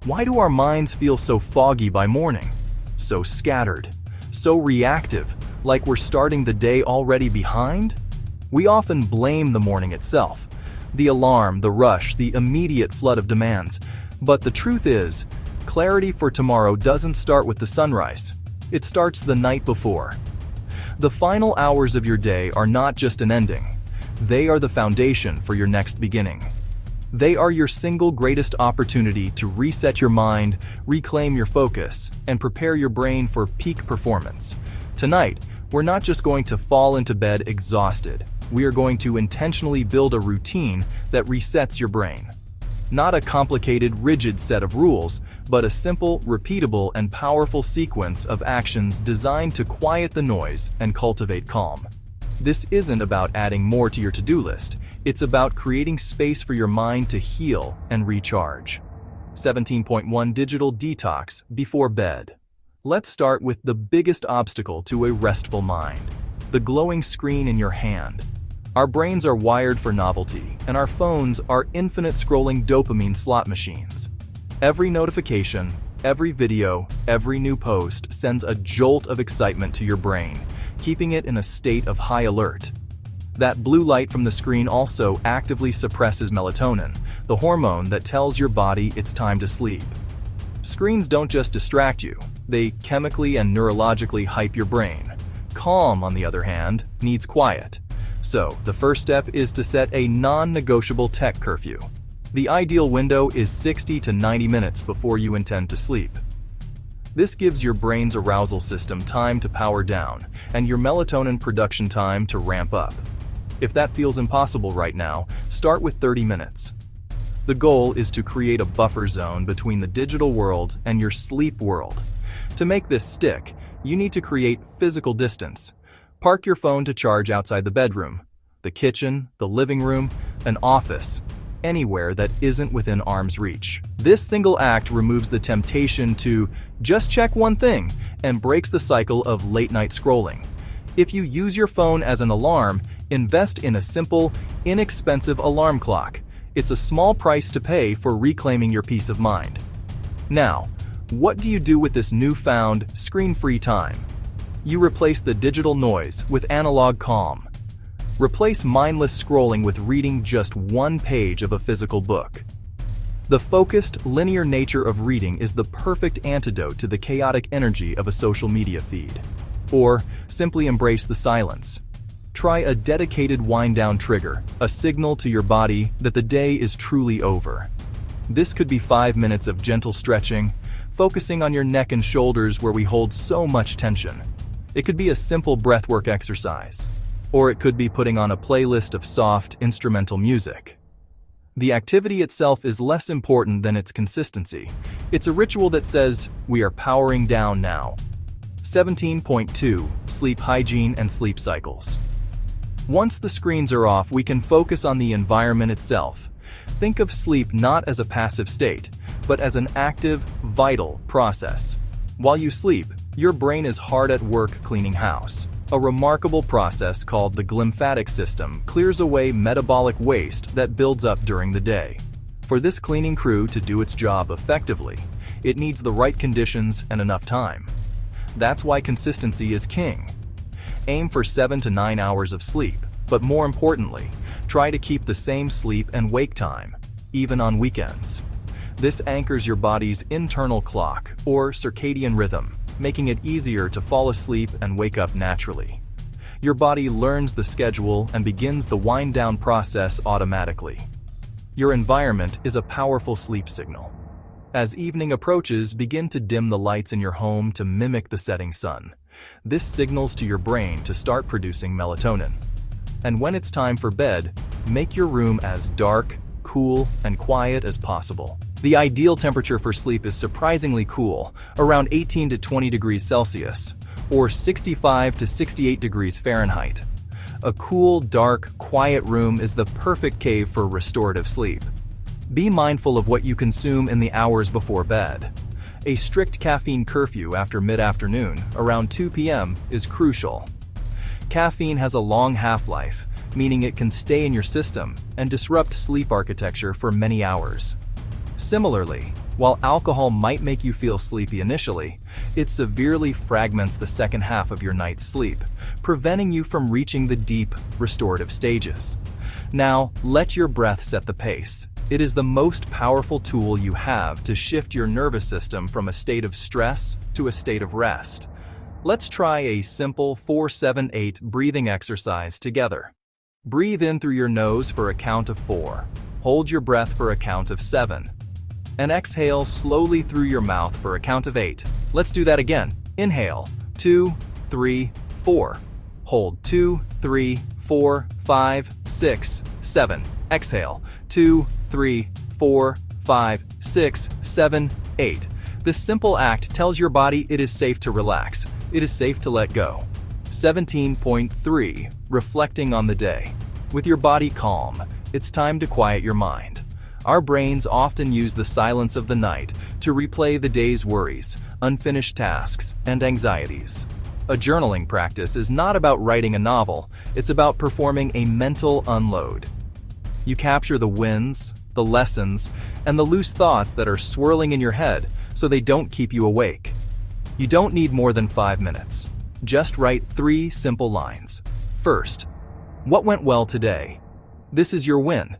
Why do our minds feel so foggy by morning? So scattered, so reactive, like we're starting the day already behind? We often blame the morning itself, the alarm, the rush, the immediate flood of demands. But the truth is, clarity for tomorrow doesn't start with the sunrise. It starts the night before. The final hours of your day are not just an ending. They are the foundation for your next beginning. They are your single greatest opportunity to reset your mind, reclaim your focus, and prepare your brain for peak performance. Tonight, we're not just going to fall into bed exhausted. We are going to intentionally build a routine that resets your brain. Not a complicated, rigid set of rules, but a simple, repeatable, and powerful sequence of actions designed to quiet the noise and cultivate calm. This isn't about adding more to your to-do list. It's about creating space for your mind to heal and recharge. 17.1 Digital Detox Before Bed. Let's start with the biggest obstacle to a restful mind: the glowing screen in your hand. Our brains are wired for novelty, and our phones are infinite scrolling dopamine slot machines. Every notification, every video, every new post sends a jolt of excitement to your brain, keeping it in a state of high alert. That blue light from the screen also actively suppresses melatonin, the hormone that tells your body it's time to sleep. Screens don't just distract you, they chemically and neurologically hype your brain. Calm, on the other hand, needs quiet. So, the first step is to set a non-negotiable tech curfew. The ideal window is 60 to 90 minutes before you intend to sleep. This gives your brain's arousal system time to power down and your melatonin production time to ramp up. If that feels impossible right now, start with 30 minutes. The goal is to create a buffer zone between the digital world and your sleep world. To make this stick, you need to create physical distance. Park your phone to charge outside the bedroom, the kitchen, the living room, an office, anywhere that isn't within arm's reach. This single act removes the temptation to just check one thing and breaks the cycle of late-night scrolling. If you use your phone as an alarm, invest in a simple, inexpensive alarm clock. It's a small price to pay for reclaiming your peace of mind. Now, what do you do with this newfound, screen-free time? You replace the digital noise with analog calm. Replace mindless scrolling with reading just one page of a physical book. The focused, linear nature of reading is the perfect antidote to the chaotic energy of a social media feed. Or simply embrace the silence. Try a dedicated wind-down trigger, a signal to your body that the day is truly over. This could be 5 minutes of gentle stretching, focusing on your neck and shoulders where we hold so much tension. It could be a simple breathwork exercise, or it could be putting on a playlist of soft, instrumental music. The activity itself is less important than its consistency. It's a ritual that says, we are powering down now. 17.2 Sleep Hygiene and Sleep Cycles. Once the screens are off, we can focus on the environment itself. Think of sleep not as a passive state, but as an active, vital process. While you sleep, your brain is hard at work cleaning house. A remarkable process called the glymphatic system clears away metabolic waste that builds up during the day. For this cleaning crew to do its job effectively, it needs the right conditions and enough time. That's why consistency is king. Aim for 7 to 9 hours of sleep, but more importantly, try to keep the same sleep and wake time, even on weekends. This anchors your body's internal clock, or circadian rhythm, making it easier to fall asleep and wake up naturally. Your body learns the schedule and begins the wind-down process automatically. Your environment is a powerful sleep signal. As evening approaches, begin to dim the lights in your home to mimic the setting sun. This signals to your brain to start producing melatonin. And when it's time for bed, make your room as dark, cool, and quiet as possible. The ideal temperature for sleep is surprisingly cool, around 18 to 20 degrees Celsius, or 65 to 68 degrees Fahrenheit. A cool, dark, quiet room is the perfect cave for restorative sleep. Be mindful of what you consume in the hours before bed. A strict caffeine curfew after mid-afternoon, around 2 p.m., is crucial. Caffeine has a long half-life, meaning it can stay in your system and disrupt sleep architecture for many hours. Similarly, While alcohol might make you feel sleepy initially, it severely fragments the second half of your night's sleep, preventing you from reaching the deep, restorative stages. Now, let your breath set the pace. It is the most powerful tool you have to shift your nervous system from a state of stress to a state of rest. Let's try a simple 4-7-8 breathing exercise together. Breathe in through your nose for a count of 4. Hold your breath for a count of 7. And exhale slowly through your mouth for a count of 8. Let's do that again. Inhale, 2, 3, 4. Hold 2, 3, 4, 5, 6, 7. Exhale, 2, 3, 4, 5, 6, 7, 8. This simple act tells your body it is safe to relax. It is safe to let go. 17.3. Reflecting on the day. With your body calm, it's time to quiet your mind. Our brains often use the silence of the night to replay the day's worries, unfinished tasks, and anxieties. A journaling practice is not about writing a novel, it's about performing a mental unload. You capture the wins, the lessons, and the loose thoughts that are swirling in your head so they don't keep you awake. You don't need more than 5 minutes. Just write 3 simple lines. First, what went well today? This is your win.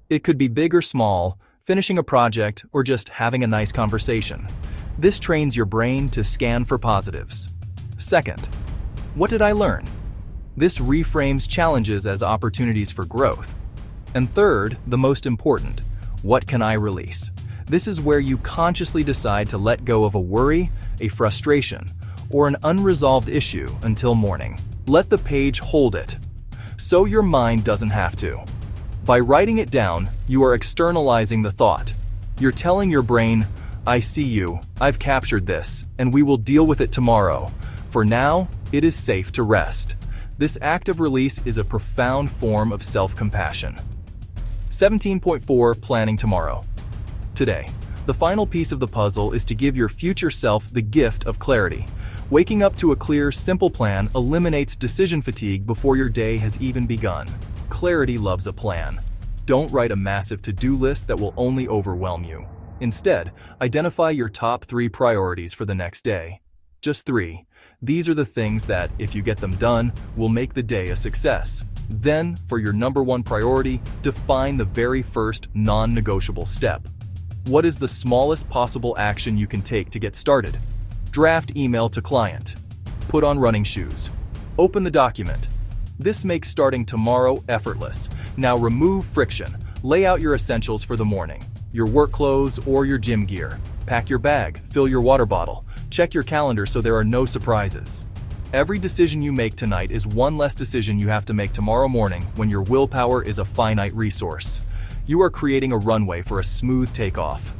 It could be big or small, finishing a project, or just having a nice conversation. This trains your brain to scan for positives. Second, what did I learn? This reframes challenges as opportunities for growth. And third, the most important, what can I release? This is where you consciously decide to let go of a worry, a frustration, or an unresolved issue until morning. Let the page hold it, so your mind doesn't have to. By writing it down, you are externalizing the thought. You're telling your brain, I see you, I've captured this, and we will deal with it tomorrow. For now, it is safe to rest. This act of release is a profound form of self-compassion. 17.4. Planning tomorrow. Today, the final piece of the puzzle is to give your future self the gift of clarity. Waking up to a clear, simple plan eliminates decision fatigue before your day has even begun. Clarity loves a plan. Don't write a massive to-do list that will only overwhelm you. Instead, identify your top 3 priorities for the next day. Just 3. These are the things that, if you get them done, will make the day a success. Then, for your number 1 priority, define the very first non-negotiable step. What is the smallest possible action you can take to get started? Draft email to client. Put on running shoes. Open the document. This makes starting tomorrow effortless. Now remove friction. Lay out your essentials for the morning. Your work clothes or your gym gear. Pack your bag. Fill your water bottle. Check your calendar so there are no surprises. Every decision you make tonight is one less decision you have to make tomorrow morning when your willpower is a finite resource. You are creating a runway for a smooth takeoff.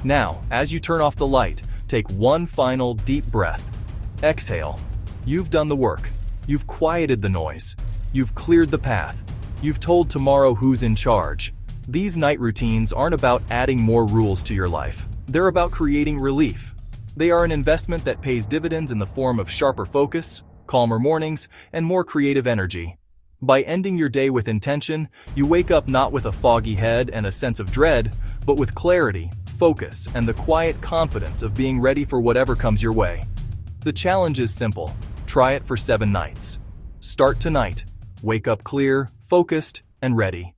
Now, as you turn off the light, take one final deep breath. Exhale. You've done the work. You've quieted the noise. You've cleared the path. You've told tomorrow who's in charge. These night routines aren't about adding more rules to your life. They're about creating relief. They are an investment that pays dividends in the form of sharper focus, calmer mornings, and more creative energy. By ending your day with intention, you wake up not with a foggy head and a sense of dread, but with clarity, focus, and the quiet confidence of being ready for whatever comes your way. The challenge is simple. Try it for 7 nights. Start tonight. Wake up clear, focused, and ready.